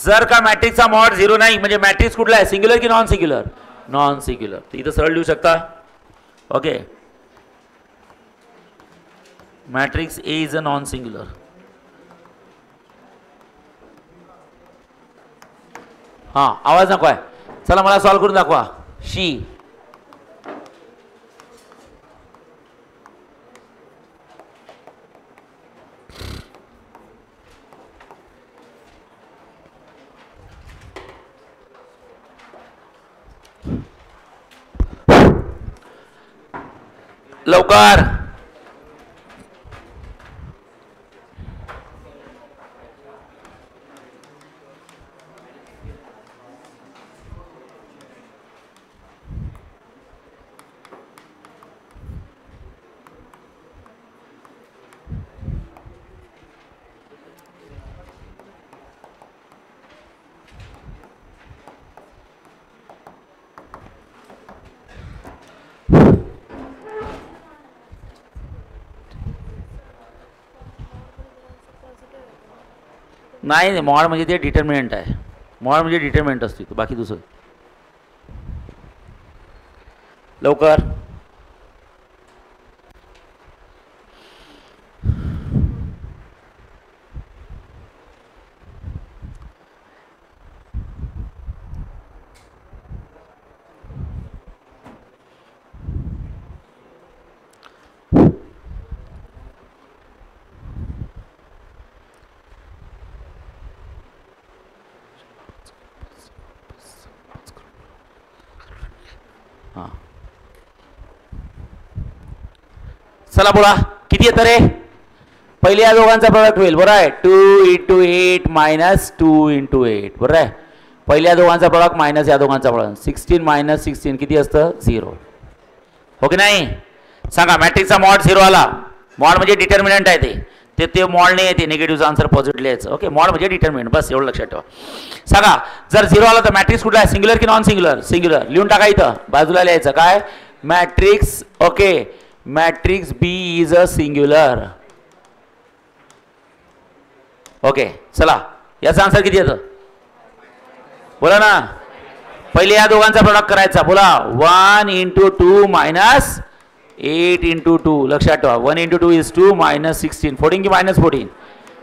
जर का मॅट्रिक्सचा मॉड 0 नाही म्हणजे मॅट्रिक्स कुठला आहे सिंग्युलर की नॉन सिंग्युलर. Non singular. इथं सरळ लिहू शकता. Okay. Matrix A is a non singular. हां आवाज नको आहे. चला मला सॉल्व्ह करून दाखवा. शी लवकर. नाही मॉड म्हणजे ते डिटर्मिनंट आहे. मॉड म्हणजे डिटर्मिनंट असतो तो बाकी दुसरं. लवकर. चला बोला किती येतं रे. पहिले या दोघांचा प्रॉडक्ट होईल. बरोबर आहे. 2 × 8 मायनस 2 × 8. बरोबर आहे. पहिल्या दोघांचा प्रॉडक्ट मायनस या दोघांचा प्रॉडक्ट 16 मायनस 16 किती असतं 0. हो की नाही. सांगा मॅट्रिक्सचा मॉड 0 आला. मॉड म्हणजे डिटर्मिनंट आहे ते मॉड नाही येते. निगेटिव्हचा आन्सर पॉझिटिव्ह लिहायचं. ओके. मॉड म्हणजे डिटर्मिनंट बस एवढं लक्षात ठेवा. सांगा जर 0 आला तर मॅट्रिक्स कुठला आहे सिंग्युलर की नॉन सिंग्युलर. सिंग्युलर. लिहून टाका इथं बाजूला लिहायचं काय matrix. Okay. Matrix B is a singular. Okay. चला याचा आन्सर किती येतं बोला ना. पहिले या दोघांचा प्रोडक्ट करायचा. बोला 1 × 2 मायनस 8 × 2. लक्षात ठेवा 1 × 2 इज 2 मायनस 16 14 की minus 14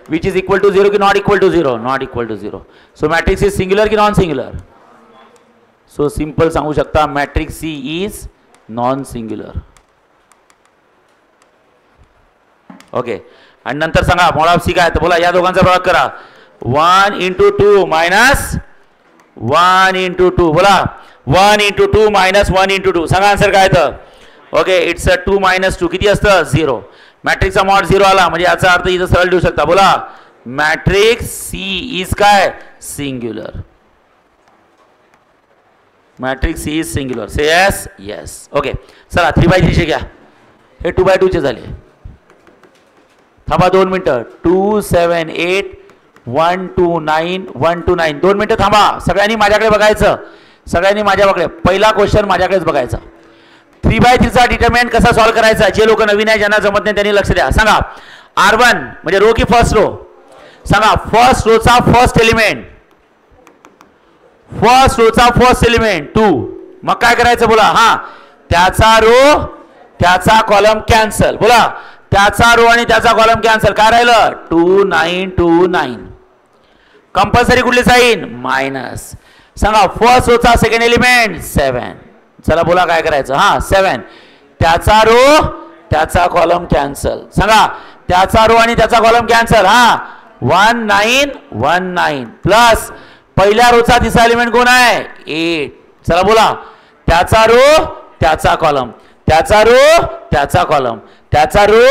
which is equal to 0 की not equal to 0. Not equal to 0. So matrix is singular की नॉन सिंग्युलर. सो सिंपल सांगू शकता matrix C is non singular. Okay. आणि नंतर सांगा मॉड ऑफ सी काय तर बोला या दोघांचा प्रॉडक्ट करा. 1 into 2 minus 1 into 2. बोला 1 into 2 minus 1 into 2. सांगा आन्सर काय तर. ओके इट्स 2 minus 2 किती असतं 0. मॅट्रिक्सचा मॉड 0 आला म्हणजे याचा अर्थ इथं सरळ लिहू शकता. बोला मॅट्रिक्स सी इज काय singular. Matrix C is singular. Say yes yes. Okay चला 3/3 चे घ्या. हे 2/2 चे झाले. थांबा 2 मिनिटं. 2 7 8 1 2 9 1 2 9. 2 मिनिटं थांबा. सगळ्यांनी माझ्याकडे बघायचं. सगळ्यांनी माझ्याकडे. पहिला क्वेश्चन माझ्याकडेच बघायचा. 3/3 चा डिटरमिनंट कसा सॉल्व्ह करायचा. जे लोक नवीन आहे ज्यांना जमत नाही त्यांनी लक्ष द्या. सांगा R1 म्हणजे रो की फर्स्ट रो. सांगा first Rochak first element. First Rochak first element 2. मग काय करायचं बोला. हा त्याचा रो त्याचा कॉलम कॅन्सल. बोला त्याचा रो आणि त्याचा कॉलम कॅन्सल. काय राहिलं 2 9 2 9. कंपल्सरी कुठली साईन मायनस. सांगा फर्स्ट रोचा सेकंड एलिमेंट 7. चला बोला काय करायचं. हा 7 त्याचा रो त्याचा कॉलम कॅन्सल. सांगा त्याचा रो आणि त्याचा कॉलम कॅन्सल. हा 1 9 1 9 प्लस पहिल्या रोचा तिसरा एलिमेंट कोण आहे 8. चला बोला त्याचा रो त्याचा कॉलम त्याचा रो त्याचा कॉलम त्याचा रो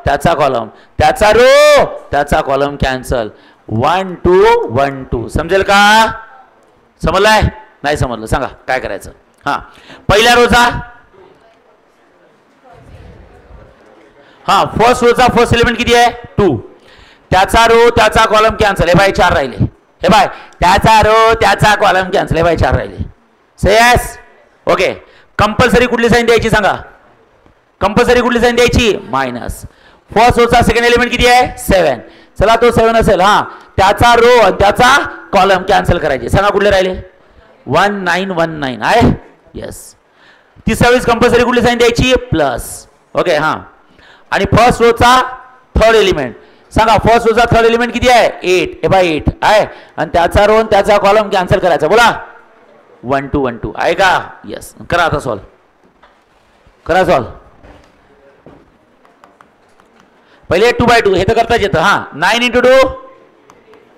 त्याचा कॉलम त्याचा रो त्याचा कॉलम कॅन्सल. 1 2 1 2. समजेल का. समजलंय नाही समजलं सांगा काय करायचं. हा पहिल्या रोचा हा फर्स्ट रोचा फर्स्ट एलिमेंट किती आहे 2. त्याचा रो त्याचा कॉलम कॅन्सल. हे बाय 4 राहिले. हे बाय त्याचा रो त्याचा कॉलम कॅन्सल. हे बाय 4 राहिले. से यस. ओके कंपल्सरी कुठली साईन द्यायची सांगा. कंपल्सरी कुठली साईन द्यायची minus. First Rochak second element किती आहे 7. चला तो 7 असेल. हा त्याचा रो आणि त्याचा कॉलम कॅन्सल करायचे. सांगा कुठले राहिले 1 9 1 9 आहे. येस. तिसऱ्या वेळेस कंपल्सरी कुठली साईन द्यायची प्लस. ओके हा आणि फर्स्ट रोचा थर्ड एलिमेंट. सांगा फर्स्ट रोचा थर्ड एलिमेंट किती आहे 8. हे बाय 8 आहे आणि त्याचा रो आणि त्याचा कॉलम कॅन्सल करायचा. बोला 1 2 1 2 आहे का. येस करा आता सॉल्व. करा सॉल्व. पहिले 2/2 हे तर करताच येतं. हा 9 into 2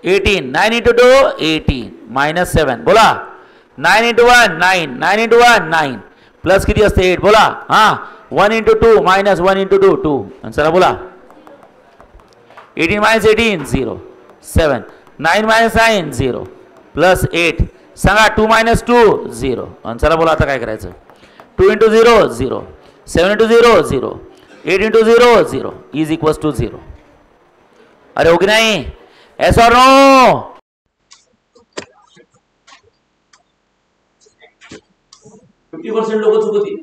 18 9 into 2 18 minus 7. बोला 9 into 1 9 9 into 1 9 प्लस किती असते 8. बोला हा 1 into 2 minus 1 into 2 2. चला बोला 18 minus 18 0 7 9 minus 9 0 प्लस 8. सांगा 2 minus 2 0. चला बोला आता काय करायचं. 2 into 0 0 7 into 0 0 8 into 0 0 is equals to 0. अरे हो की नाही. yes or no. 50% लोक चुकतील.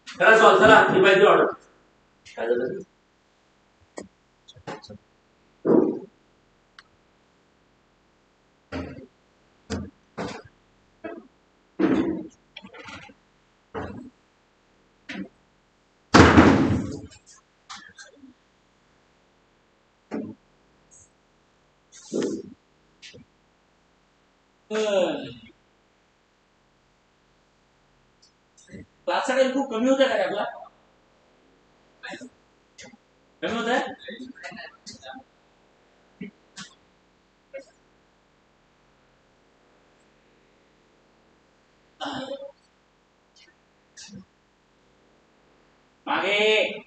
चला सॉल्व. चला 3/3 ऑर्डर. काय झालं क्लासचा टाइम खूप कमी होता का आपला. कमी होत आहे. मागे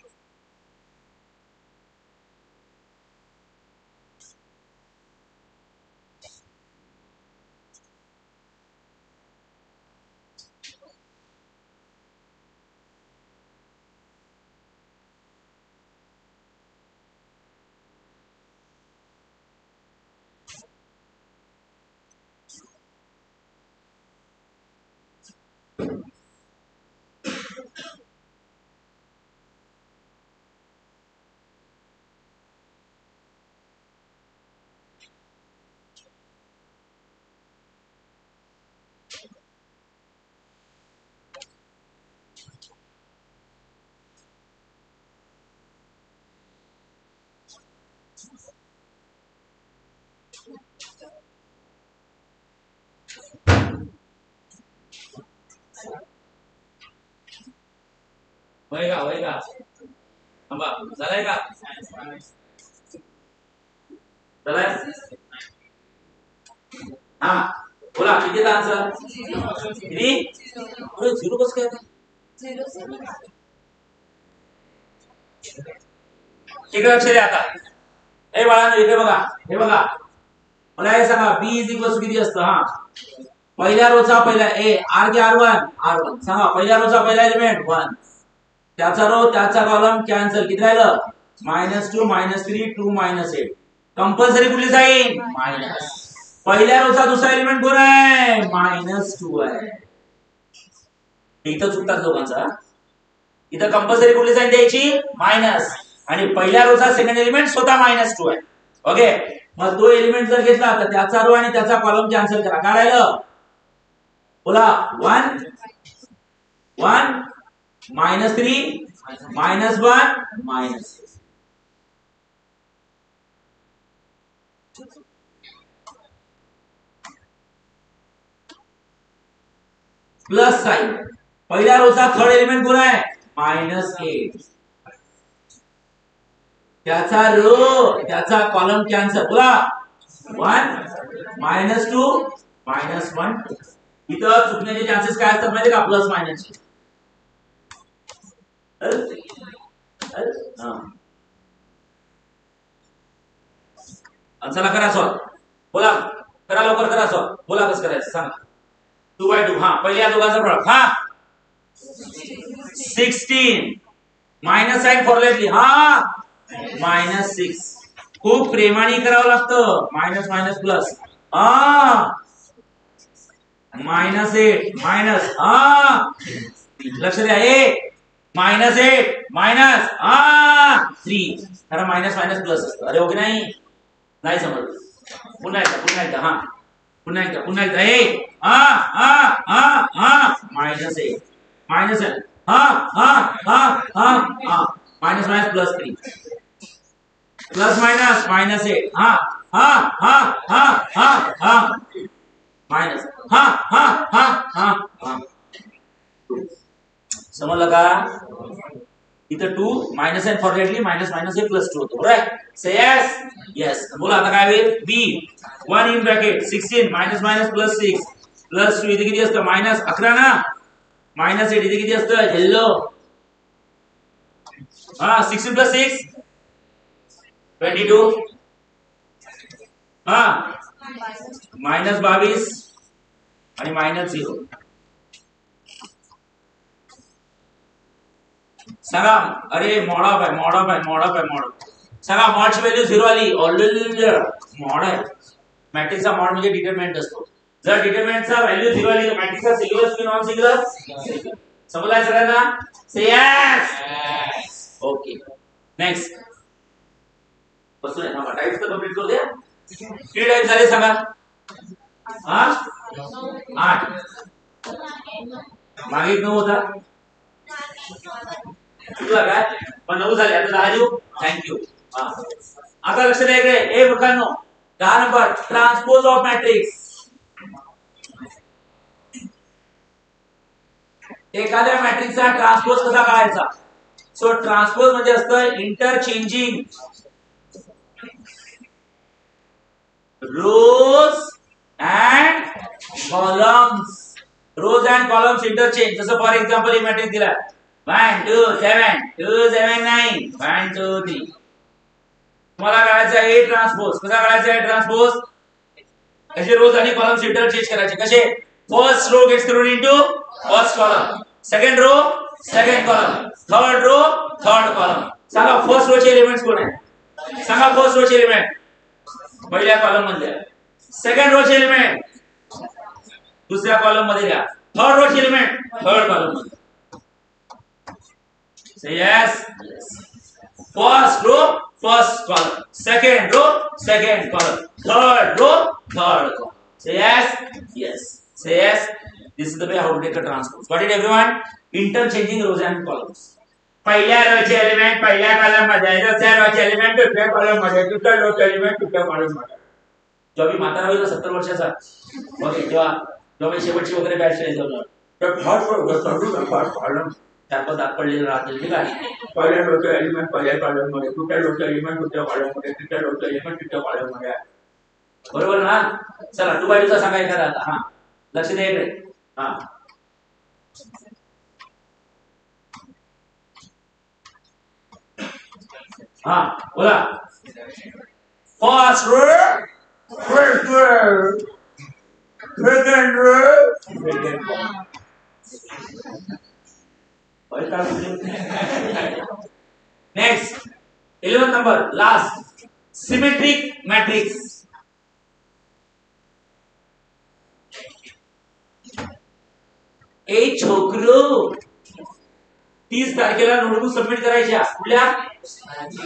होय का थांबा झालंय का. चला हा बोला किती आन्सर किती अरे 0 कसं काय इकडे लक्ष द्या आता ए बाळांनो इकडे बघा हे बघा मला हे सांगा b किती असतं हा पहिल्या रोचा पहिला ए r के r1 सांगा पहिल्या रोचा पहिला एलिमेंट 1 त्याचा रो त्याचा कॉलम कॅन्सल किती राहिलं -2 -3 2 -8 कंपल्सरी कुठली साइन मायनस पहिल्या रोचा दुसरा एलिमेंट कोण आहे -2 आहे इथं चुकतात लोकांचा इथं कंपल्सरी कुठली साइन द्यायची मायनस आणि पहिल्या रोचा सेकंड एलिमेंट स्वतः -2 आहे ओके मग तो एलिमेंट जर घेतला तर त्याचा रो आणि त्याचा कॉलम कॅन्सल करा काय राहिलं बोला 1 1 -3 -1 प्लस साइन पहिल्या रोचा थर्ड एलिमेंट कोण आहे -8 त्याचा रो त्याचा कॉलम कॅन्सल बोला 1 -2 -1 इथं चुकण्याचे चान्सेस काय असतात माहिती का प्लस मायनस चला करा सॉल्व बोला करा लवकर करा सॉल्व बोला कसं करायचं सांगा 2/2 हा पहिल्या दोघांचा फरक हा 16 मायनस साइन फॉरवर्डली हा -6 खूप प्रेमाने करावं लागतं मायनस प्लस हा -8 मायनस हा लक्ष द्या -8 मायनस हा 3 खरं मायनस प्लस असतं अरे ओके नाही समजलं पुन्हा एकदा हा पुन्हा एकदा -8 मायनस हा minus plus 3 plus minus -8 minus समजलं का इथं 2 मायनस आणि फॉरवर्डली मायनस हे प्लस 2 होतो राईट से यस बोला आता काय होईल b 1 in bracket 16 minus plus 6 plus 2 इथे किती असतं -11 ना -8 इथे किती असतं हेल्लो हा 16 प्लस 6 22 हा -22 आणि -0 सांगा अरे मॉड सांगा मॉडची व्हॅल्यू 0 आली ऑलरेडी मॉड आहे मॅट्रिक्सचा मॉड म्हणजे डिटरमिनंट असतो जर डिटरमिनंटचा व्हॅल्यू 0 आली तर मॅट्रिक्सचा सिंग्युलर की नॉन सिंग्युलर समजलाय सगळ्यांना से यस ओके नेक्स्ट बसून आहे ना टाइप्स तर कंप्लीट करू द्या किती टाइप झाले सांगा हा 8 मागे 9 होता तुला काय पण 9 झाले आता 10 देऊ थँक्यू आता लक्ष द्या इकडे ए मुलांनो 10 नंबर ट्रान्सपोज ऑफ मॅट्रिक्स एखाद्या मॅट्रिक्सचा ट्रान्सपोज कसा काढायचा सो ट्रान्सपोज म्हणजे असतं interchanging rows and columns interchange जसं फॉर एक्झाम्पल ही मॅट्रिक्स दिला 1 2 7 2 7 9 1 2 3 तुम्हाला काढायचा आहे ट्रान्सपोज कसा काढायचा आहे ट्रान्सपोज असे रोज आणि कॉलम्स इंटरचेंज करायचे कसे first row gets thrown into first column second row second column third row third column सांगा फर्स्ट रो चे एलिमेंट्स कोण आहेत सांगा फर्स्ट रो चे एलिमेंट पहिल्या कॉलम मध्ये सेकंड रो चे एलिमेंट दुसऱ्या कॉलम मध्ये घ्या थर्ड रो चे एलिमेंट थर्ड कॉलम मध्ये say yes first row first column second row second column third row third column say yes say yes this is the way how to take a transpose got it everyone interchanging rows and columns पहिल्या row चे element पहिल्या column मध्ये दुसऱ्या row चे element दुसऱ्या column मध्ये दुसऱ्या row चे एलिमेंट दुसऱ्या कॉलम मध्ये जेव्हा मी म्हातारा होईल 70 वर्षाचा ओके जेव्हा मी शेवटची वगैरे बॅच केली तर थर्ड कॉलम चार पाच दात पडलेले राहतील ठीक आहे. पहिल्या डोसचा एलिमेंट पहिल्या कॉलम मध्ये, दुसऱ्या डोसचा एलिमेंट दुसऱ्या कॉलम मध्ये, तिसऱ्या डोसचा एलिमेंट तिसऱ्या कॉलम मध्ये आहे. बरोबर ना? चला 2 बाय 2 चा सांगा एखादा आता. हा लक्ष द्या इकडे. हा हा बोला. First row, first row, second row, second row. Next 11 number last symmetric matrix. ए छोकरो 30 तारखेला नोटबुक सबमिट करायच्या कुठल्या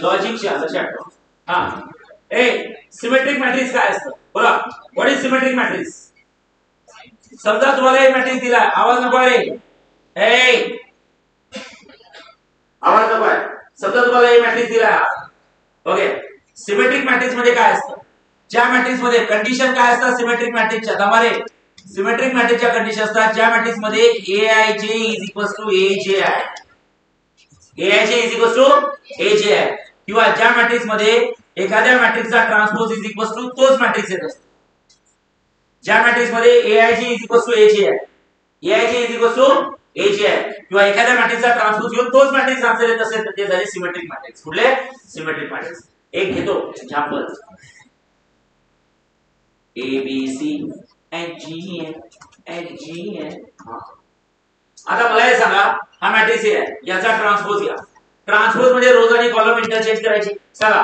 लॉजिकच्या लक्षात ठेवा. हा ए सिमेट्रिक मॅट्रिक्स काय असतं बोला. What is symmetric matrix? समजा तुम्हाला एक मॅट्रिक्स दिला, आवाज नको आहे. ए आवाज नको आहे. समजा तुम्हाला एक मॅट्रिक्स दिला. ओके सिमेट्रिक मॅट्रिक्स मध्ये काय असतं? ज्या मॅट्रिक्स मध्ये कंडिशन काय असतात सिमेट्रिक मॅट्रिक्सच्या दमारे सिमेट्रिक मॅट्रिक्सच्या कंडिशन असतात ज्या मॅट्रिक्स मध्ये aij is equal to aj आहे. aij is equal to aj आहे. किंवा ज्या मॅट्रिक्स मध्ये एखाद्या मॅट्रिक्सचा ट्रान्सपोज इज इक्वल टू तोच मॅट्रिक्स येत असतो. ज्या मॅट्रिक्स मध्ये aij is equal to aj आहे, aij is equal to aj आहे किंवा एखाद्या मॅट्रिक्सचा ट्रान्सपोज घेऊन तोच मॅट्रिक्स आन्सर येत असेल तर ते झाले सिमेट्रिक मॅट्रिक्स. कुठले? Symmetric matrix. एक घेतो example a b c and g and g and आता मला हे सांगा हा मॅट्रिक्स आहे याचा ट्रान्सपोज घ्या. ट्रान्सपोज म्हणजे रोज आणि कॉलम इंटरचेंज करायचे. सांगा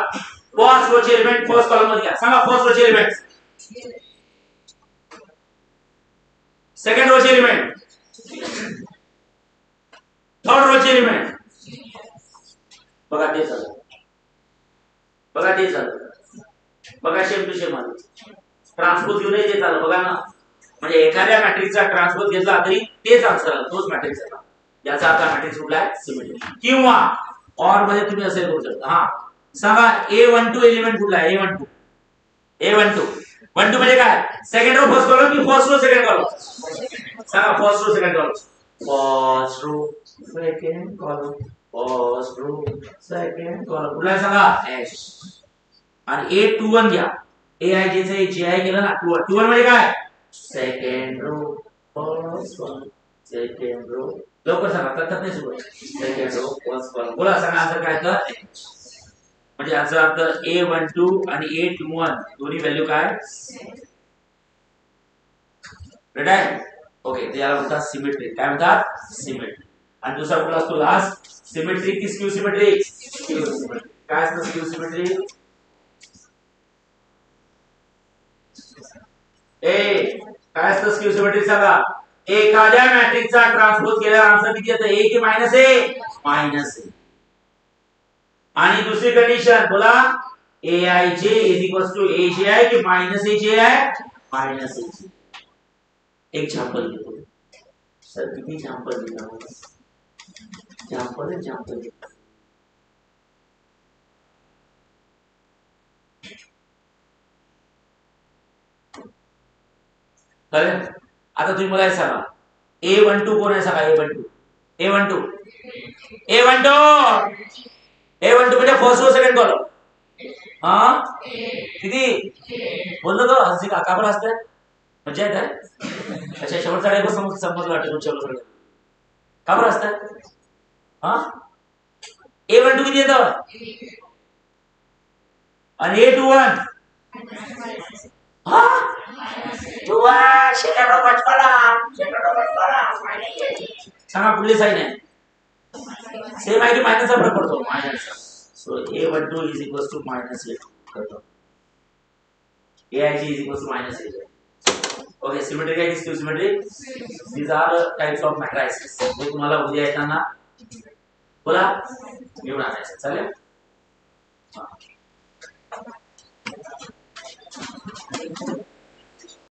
फर्स्ट रो चे एलिमेंट फर्स्ट कॉलम मध्ये घ्या. सांगा फर्स्ट रो चे एलिमेंट, सेकंड रो चे एलिमेंट, थर्ड रो चे एलिमेंट. बघा ते झालं, बघा ते झालं, बघा सेम टू सेम आलं. ट्रान्सपोज घेऊनही ते झालं बघा ना. म्हणजे एखाद्या मॅट्रिक्सचा ट्रान्सपोज घेतला तरी तेच आन्सर आला, तोच मॅट्रिक्स आला. याचा अर्थ मॅट्रिक्स कुठला आहे? सिमेट्रिक. किंवा और मध्ये तुम्ही असे करू शकता. हा सांगा a12 एलिमेंट कुठला आहे? a12 a12 12 म्हणजे काय? सेकंड रो फर्स्ट कॉलम की फर्स्ट रो सेकंड कॉलम? सांगा first row second column. First row second column, first row second column. कुठला आहे सांगा? s. आणि a21 घ्या. aij चे ji केलं ना 21 म्हणजे काय? Second row first column second row. लवकर सांगा कळत नाही सुरू. Second row first column. बोला सांगा आन्सर काय तर. म्हणजे याचा अर्थ a12 आणि a21 दोन्ही व्हॅल्यू काय? राईट आहे. ओके ते याला म्हणतात सिमेट्रिक. काय म्हणतात? सिमेट्रिक. आणि दुसरा कुठला असतो लास्ट? सिमेट्रिक की स्क्यू सिमेट्रिक? Skew symmetric. काय असतं स्क्यू सिमेट्रिक? काय असतं स्क्यू सिमेट्रिक सांगा? एखाद्या मॅट्रिक्सचा ट्रान्सपोज केल्यावर आन्सर किती येतं? a की मायनस a? Minus a. आणि दुसरी कंडिशन बोला aij is equal to aj आहे की मायनस aj आहे? Minus aj. एक एग्जांपल घेतो सर. किती एग्जांपल घेतो? एग्जांपल कळलं? आता तुम्ही मला हे सांगा a12 कोण आहे सांगा? a12 म्हणजे फर्स्ट रो सेकंड कॉलम. हा किती बोललो तो हसी का बरं असतं? मजा येत आहे. अच्छा शेवटचा टाइम समजलं वाटतं तुमच्या का बरं असतं? हा a12 किती येतं? आणि a21 हा सांगा कुठली साईन आहे? सेम आहे की मायनसचा फरक पडतो? Minus. So a12 is equal to minus a करतो. aij is equal to minus a. Okay symmetric आहे की skew symmetric? These are types of matrices. हे तुम्हाला उद्या येताना बोला घेऊन आणायचं. चालेल.